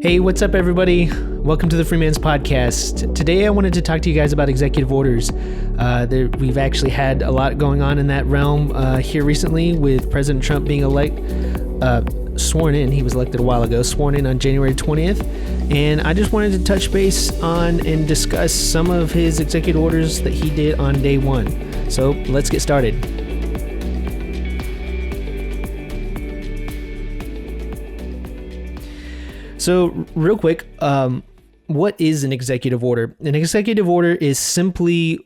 Hey, what's up, everybody? Welcome to the Freeman's Podcast. Today, I wanted to talk to you guys about executive orders. We've actually had a lot going on in that realm here recently with President Trump being sworn in. He was elected a while ago, sworn in on January 20th. And I just wanted to touch base on and discuss some of his executive orders that he did on day one. So let's get started. So real quick, what is an executive order? An executive order is simply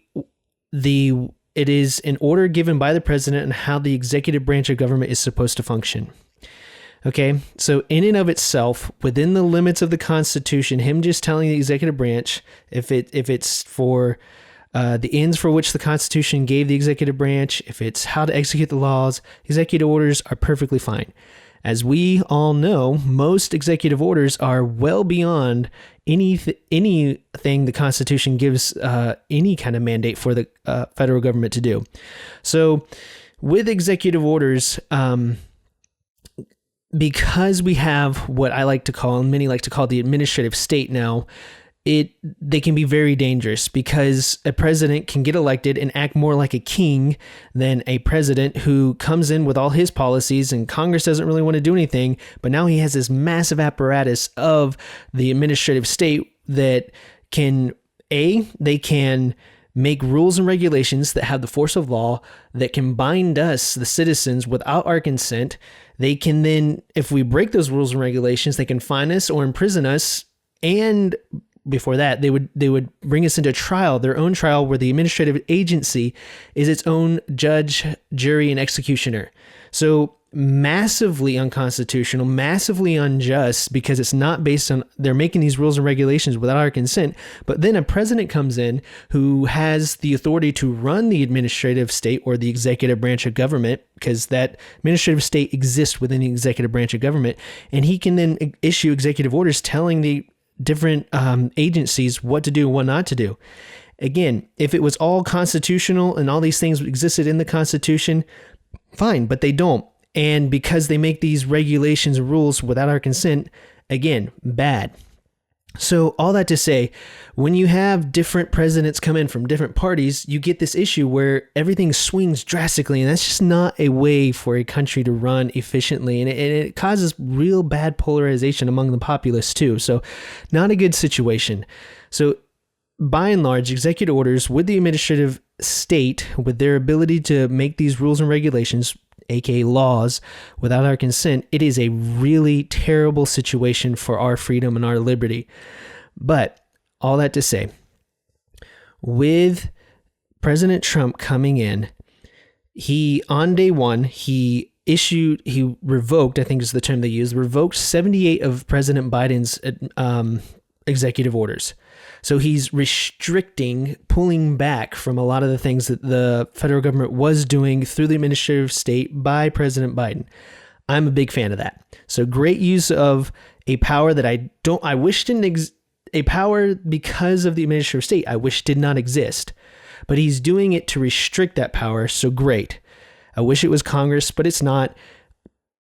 it is an order given by the president on how the executive branch of government is supposed to function. Okay, so in and of itself, within the limits of the Constitution, him just telling the executive branch, if it's for the ends for which the Constitution gave the executive branch, if it's how to execute the laws, executive orders are perfectly fine. As we all know, most executive orders are well beyond anything the Constitution gives any kind of mandate for the federal government to do. So with executive orders, because we have what I like to call, and many like to call, the administrative state now, they can be very dangerous because a president can get elected and act more like a king than a president who comes in with all his policies and Congress doesn't really want to do anything, but now he has this massive apparatus of the administrative state that they can make rules and regulations that have the force of law that can bind us, the citizens, without our consent. They can then, if we break those rules and regulations, they can fine us or imprison us, and before that, they would bring us into trial, their own trial, where the administrative agency is its own judge, jury, and executioner. So massively unconstitutional, massively unjust, because it's not based on, they're making these rules and regulations without our consent. But then a president comes in who has the authority to run the administrative state or the executive branch of government, because that administrative state exists within the executive branch of government. And he can then issue executive orders telling the different agencies what to do and what not to do. Again, if it was all constitutional and all these things existed in the Constitution, fine, but they don't. And because they make these regulations and rules without our consent, again, bad. So all that to say, when you have different presidents come in from different parties, you get this issue where everything swings drastically, and that's just not a way for a country to run efficiently, and it causes real bad polarization among the populace too. So not a good situation. So by and large, executive orders with the administrative state, with their ability to make these rules and regulations, aka laws, without our consent, it is a really terrible situation for our freedom and our liberty. But all that to say, with President Trump coming in, on day one, he revoked, I think is the term they use, revoked 78 of President Biden's executive orders. So he's restricting, pulling back from a lot of the things that the federal government was doing through the administrative state by President Biden. I'm a big fan of that. So great use of a power that I wish didn't a power because of the administrative state I wish did not exist. But he's doing it to restrict that power, so great. I wish it was Congress, but it's not.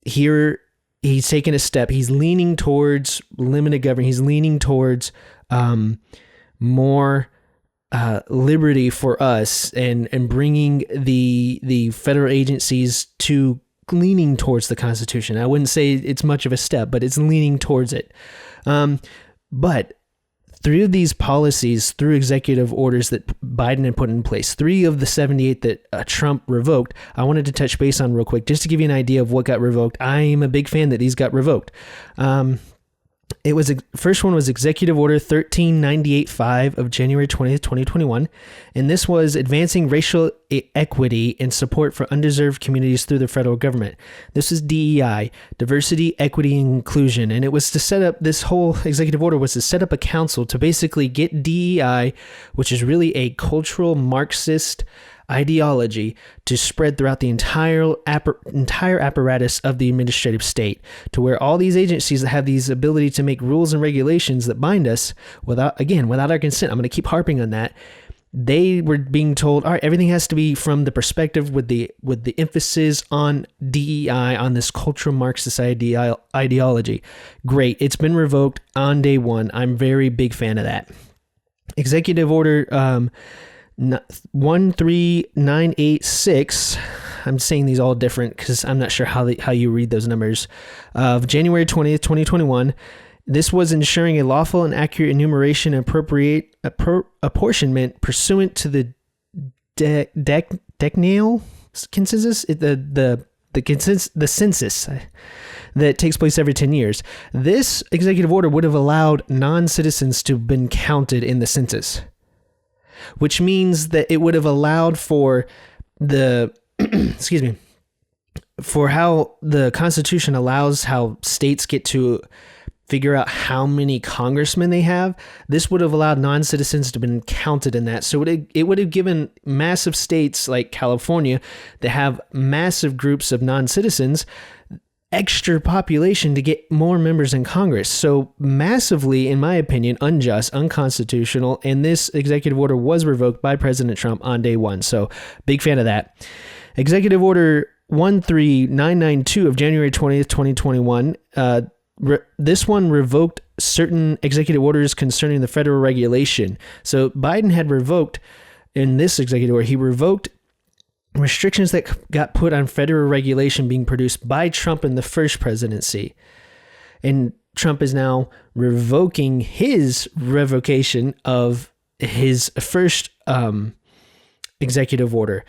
Here, he's taken a step. He's leaning towards limited government. He's leaning towards more liberty for us and bringing the federal agencies to leaning towards the Constitution. I wouldn't say it's much of a step, but it's leaning towards it. But through these policies, through executive orders that Biden had put in place, 3 of the 78 that Trump revoked, I wanted to touch base on real quick, just to give you an idea of what got revoked. I'm a big fan that these got revoked. First one was Executive Order 1398-5 of January 20th, 2021. And this was advancing racial equity and support for undeserved communities through the federal government. This is DEI, diversity, equity, and inclusion. And it was to set up, this whole executive order was to set up a council to basically get DEI, which is really a cultural Marxist ideology, to spread throughout the entire apparatus of the administrative state, to where all these agencies that have these ability to make rules and regulations that bind us without our consent, I'm going to keep harping on that, they were being told, all right, everything has to be from the perspective with the emphasis on DEI, on this cultural Marxist ideology. Great. It's been revoked on day one. I'm very big fan of that. Executive Order 13986. I'm saying these all different because I'm not sure how you read those numbers. Of January 20th, 2021. This was ensuring a lawful and accurate enumeration and appropriate apportionment pursuant to the decennial consensus, the census that takes place every 10 years. This executive order would have allowed non-citizens to have been counted in the census, which means that it would have allowed for the excuse me, for how the Constitution allows how states get to figure out how many congressmen they have. This would have allowed non-citizens to have been counted in that. So it would have given massive states like California that have massive groups of non-citizens extra population to get more members in Congress. So massively, in my opinion, unjust, unconstitutional, and this executive order was revoked by President Trump on day one. So big fan of that. Executive Order 13992 of January 20th, 2021, this one revoked certain executive orders concerning the federal regulation. So Biden had revoked, in this executive order, he revoked restrictions that got put on federal regulation being produced by Trump in the first presidency. And Trump is now revoking his revocation of his first executive order.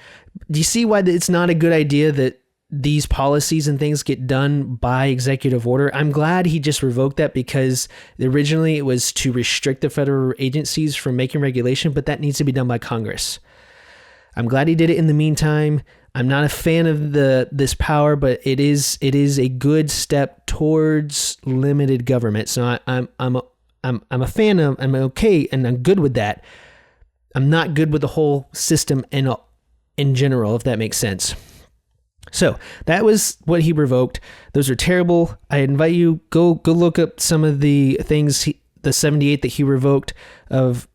Do you see why it's not a good idea that these policies and things get done by executive order? I'm glad he just revoked that, because originally it was to restrict the federal agencies from making regulation, but that needs to be done by Congress. I'm glad he did it in the meantime. I'm not a fan of this power, but it is a good step towards limited government. So I'm a fan of, I'm okay, and I'm good with that. I'm not good with the whole system in general, if that makes sense. So that was what he revoked. Those are terrible. I invite you, go look up some of the things, the 78 that he revoked of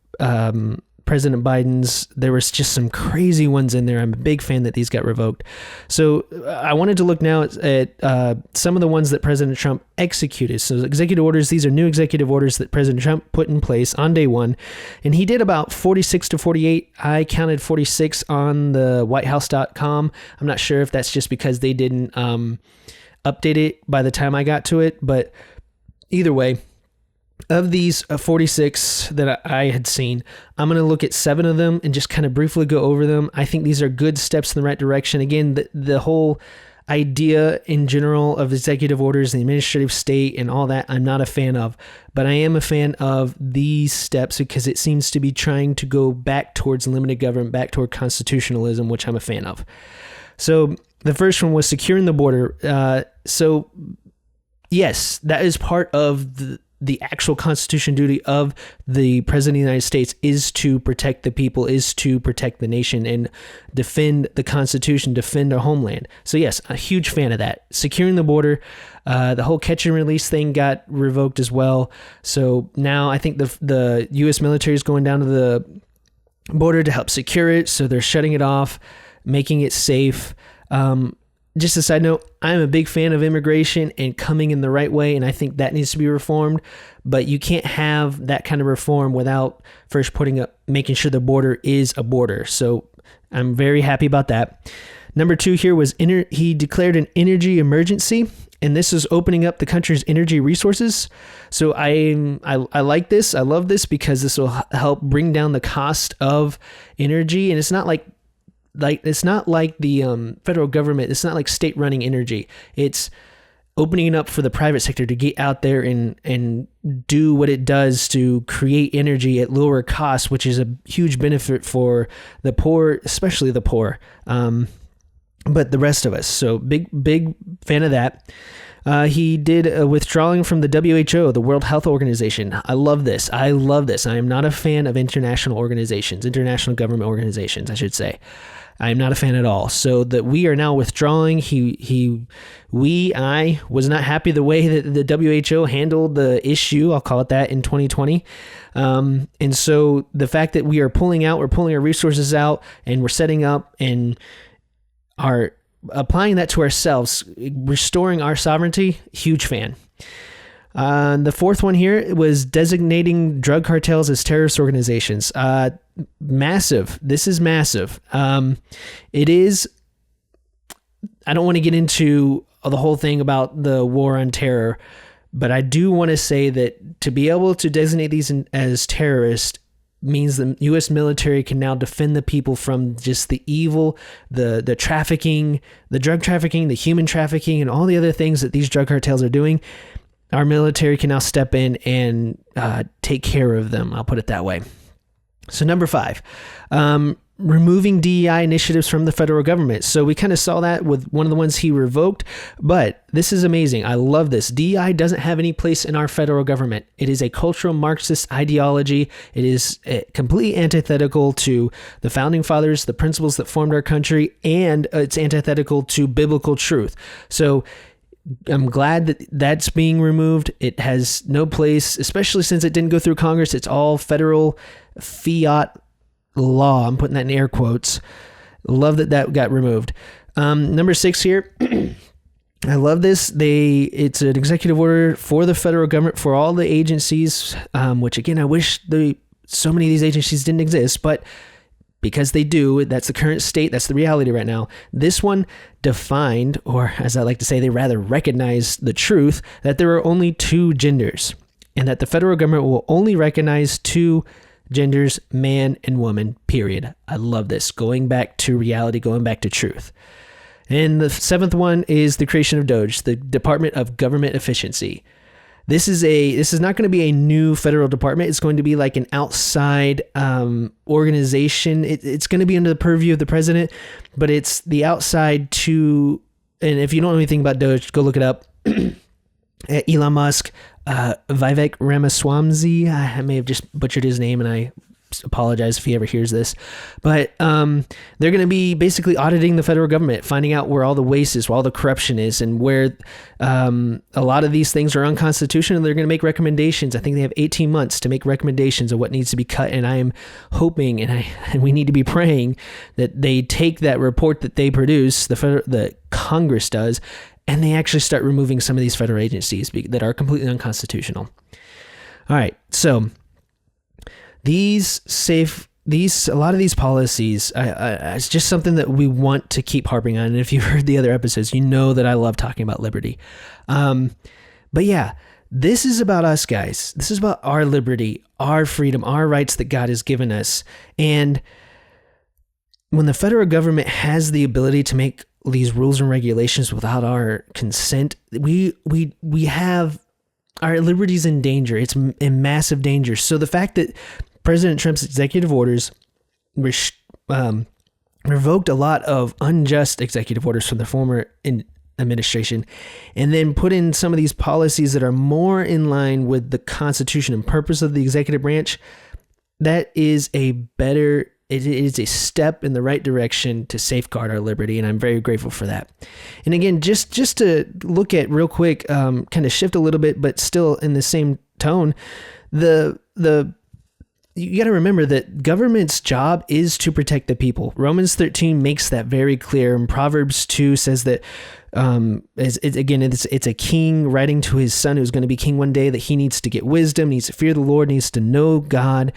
President Biden's. There was just some crazy ones in there. I'm a big fan that these got revoked. So I wanted to look now at some of the ones that President Trump executed. So executive orders, these are new executive orders that President Trump put in place on day one. And he did about 46 to 48. I counted 46 on the whitehouse.com. I'm not sure if that's just because they didn't update it by the time I got to it. But either way, of these 46 that I had seen, I'm going to look at 7 of them and just kind of briefly go over them. I think these are good steps in the right direction. Again, the whole idea in general of executive orders and the administrative state and all that, I'm not a fan of. But I am a fan of these steps because it seems to be trying to go back towards limited government, back toward constitutionalism, which I'm a fan of. So the first one was securing the border. So yes, that is part of the actual constitution duty of the president of the United States, is to protect the people, is to protect the nation and defend the Constitution, defend our homeland. So yes, a huge fan of that. Securing the border, the whole catch and release thing got revoked as well. So now I think the U.S. military is going down to the border to help secure it. So they're shutting it off, making it safe. Just a side note, I'm a big fan of immigration and coming in the right way, and I think that needs to be reformed. But you can't have that kind of reform without first making sure the border is a border. So I'm very happy about that. Number 2 here was he declared an energy emergency, and this is opening up the country's energy resources. So I like this. I love this because this will help bring down the cost of energy, and it's not like the federal government. It's not like state running energy. It's opening it up for the private sector to get out there and do what it does to create energy at lower cost, which is a huge benefit for the poor, especially the poor, but the rest of us. So big fan of that. He did withdrawing from the WHO, the World Health Organization. I love this. I am not a fan of international government organizations, I should say. I am not a fan at all. So that we are now withdrawing. I was not happy the way that the WHO handled the issue. I'll call it that in 2020. And so the fact that we are pulling out, we're pulling our resources out, and we're setting up and are applying that to ourselves, restoring our sovereignty, huge fan. The fourth one here was designating drug cartels as terrorist organizations. Massive. This is massive. It is. I don't want to get into the whole thing about the war on terror, but I do want to say that to be able to designate these as terrorists means the U.S. military can now defend the people from just the evil, the trafficking, the drug trafficking, the human trafficking, and all the other things that these drug cartels are doing. Our military can now step in and take care of them. I'll put it that way. So number 5, removing DEI initiatives from the federal government. So we kind of saw that with one of the ones he revoked, but this is amazing. I love this. DEI doesn't have any place in our federal government. It is a cultural Marxist ideology. It is completely antithetical to the founding fathers, the principles that formed our country, and it's antithetical to biblical truth. So I'm glad that that's being removed. It has no place, especially since it didn't go through Congress. It's all federal fiat law. I'm putting that in air quotes. Love that got removed. Number 6 here. I love this. It's an executive order for the federal government, for all the agencies, which again, I wish so many of these agencies didn't exist, but because they do, that's the current state, that's the reality right now. This one defined, or as I like to say, they rather recognized the truth that there are only 2 genders, and that the federal government will only recognize 2 genders, man and woman, period. I love this. Going back to reality, going back to truth. And the 7th one is the creation of DOGE, the Department of Government Efficiency. This is not going to be a new federal department. It's going to be like an outside organization. It's going to be under the purview of the president, but it's the outside to, and if you don't know anything about DOGE, go look it up. Elon Musk, Vivek Ramaswamy, I may have just butchered his name, and I apologize if he ever hears this, but they're going to be basically auditing the federal government, finding out where all the waste is, where all the corruption is, and where a lot of these things are unconstitutional. They're going to make recommendations. I think they have 18 months to make recommendations of what needs to be cut, and I am hoping, and we need to be praying that they take that report that they produce, the Congress does, and they actually start removing some of these federal agencies that are completely unconstitutional. All right, so a lot of these policies, it's just something that we want to keep harping on. And if you've heard the other episodes, you know that I love talking about liberty. But yeah, this is about us, guys. This is about our liberty, our freedom, our rights that God has given us. And when the federal government has the ability to make these rules and regulations without our consent, we have our liberties in danger. It's in massive danger. So the fact that President Trump's executive orders revoked a lot of unjust executive orders from the former administration, and then put in some of these policies that are more in line with the Constitution and purpose of the executive branch, that is it is a step in the right direction to safeguard our liberty, and I'm very grateful for that. And again, just to look at real quick, kind of shift a little bit, but still in the same tone, you got to remember that government's job is to protect the people. Romans 13 makes that very clear, and Proverbs 2 says that it's a king writing to his son who's going to be king one day, that he needs to get wisdom, needs to fear the Lord, needs to know God,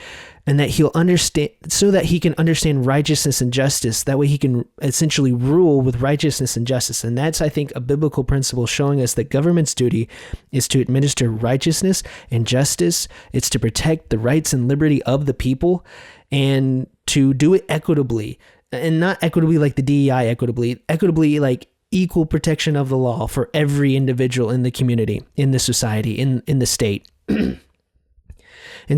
and that he'll understand, so that he can understand righteousness and justice. That way he can essentially rule with righteousness and justice. And that's, I think, a biblical principle showing us that government's duty is to administer righteousness and justice. It's to protect the rights and liberty of the people, and to do it equitably, and not equitably like the DEI equitably like equal protection of the law for every individual in the community, in the society, in the state. And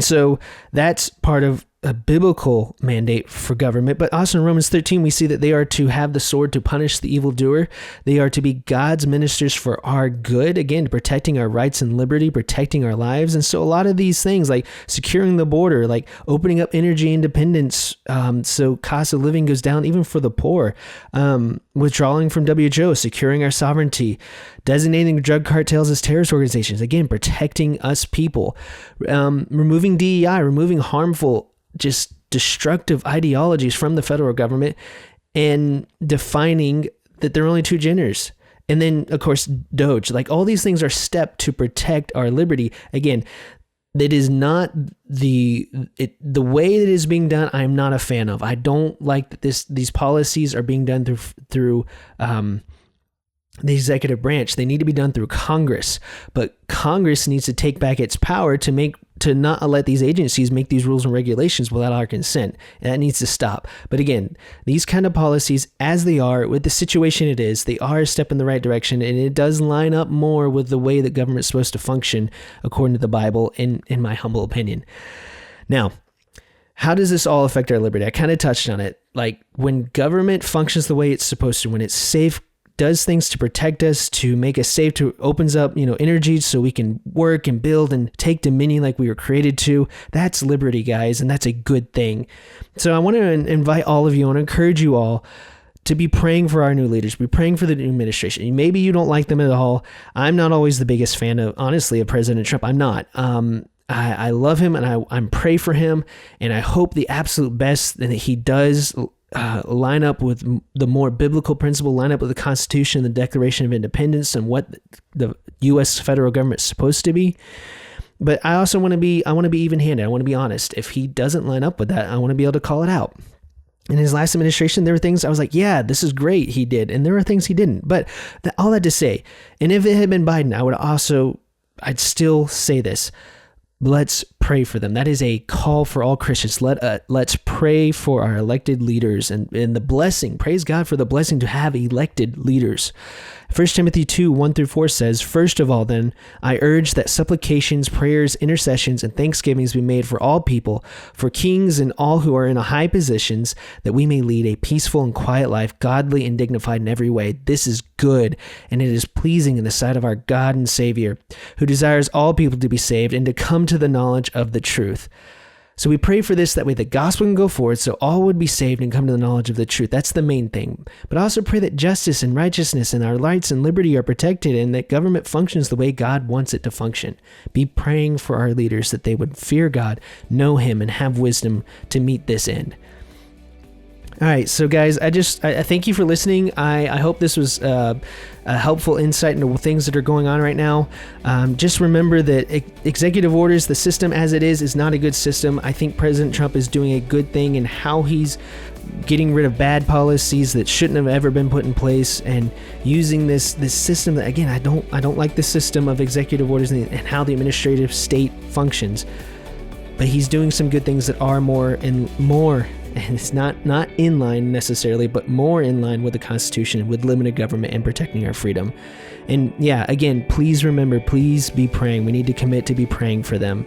so that's part of a biblical mandate for government, but also in Romans 13, we see that they are to have the sword to punish the evildoer. They are to be God's ministers for our good, again, protecting our rights and liberty, protecting our lives. And so a lot of these things, like securing the border, like opening up energy independence, so cost of living goes down even for the poor, withdrawing from WHO, securing our sovereignty, designating drug cartels as terrorist organizations, again, protecting us people, removing DEI, removing harmful, just destructive ideologies from the federal government, and defining that there are only two genders. And then, of course, Doge, like all these things are steps to protect our liberty. Again, that is not the way that it is being done. I'm not a fan of. I don't like that these policies are being done through the executive branch. They need to be done through Congress, but Congress needs to take back its power to not let these agencies make these rules and regulations without our consent. And that needs to stop. But again, these kind of policies, as they are with the situation it is, they are a step in the right direction, and it does line up more with the way that government's supposed to function according to the Bible, in my humble opinion. Now, how does this all affect our liberty? I kind of touched on it. Like when government functions the way it's supposed to, when it's safe, does things to protect us, to make us safe, to opens up, energy so we can work and build and take dominion like we were created to. That's liberty, guys, and that's a good thing. So I want to invite all of you, I want to encourage you all to be praying for our new leaders, be praying for the new administration. Maybe you don't like them at all. I'm not always the biggest fan of President Trump. I'm not. I love him, and I'm pray for him, and I hope the absolute best that he does line up with the more biblical principle, line up with the Constitution, the Declaration of Independence, and what the U.S. federal government is supposed to be. But I also want to be even-handed. I want to be honest. If he doesn't line up with that, I want to be able to call it out. In his last administration, there were things I was like, yeah, this is great, he did. And there were things he didn't. But all that to say, and if it had been Biden, I'd still say this. Let's pray for them. That is a call for all Christians. Let's pray for our elected leaders and the blessing. Praise God for the blessing to have elected leaders. 1 Timothy 2:1-4 says, "First of all, then, I urge that supplications, prayers, intercessions, and thanksgivings be made for all people, for kings and all who are in high positions, that we may lead a peaceful and quiet life, godly and dignified in every way. This is good, and it is pleasing in the sight of our God and Savior, who desires all people to be saved and to come to the knowledge of the truth." So we pray for this, that way the gospel can go forward so all would be saved and come to the knowledge of the truth. That's the main thing. But also pray that justice and righteousness and our rights and liberty are protected, and that government functions the way God wants it to function. Be praying for our leaders that they would fear God, know Him, and have wisdom to meet this end. All right, so guys, I thank you for listening. I hope this was a helpful insight into things that are going on right now. Just remember that executive orders, the system as it is not a good system. I think President Trump is doing a good thing in how he's getting rid of bad policies that shouldn't have ever been put in place, and using this system that, again, I don't like the system of executive orders and how the administrative state functions. But he's doing some good things that are more, and it's not in line necessarily, but more in line with the Constitution, with limited government and protecting our freedom. And yeah, again, please remember, please be praying. We need to commit to be praying for them.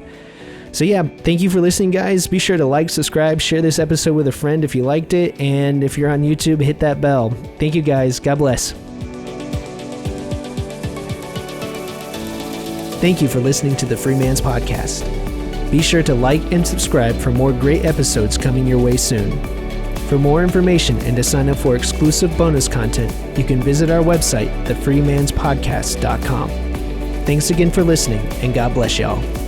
So yeah, thank you for listening, guys. Be sure to like, subscribe, share this episode with a friend if you liked it. And if you're on YouTube, hit that bell. Thank you, guys. God bless. Thank you for listening to the Free Man's Podcast. Be sure to like and subscribe for more great episodes coming your way soon. For more information and to sign up for exclusive bonus content, you can visit our website, thefreemanspodcast.com. Thanks again for listening, and God bless y'all.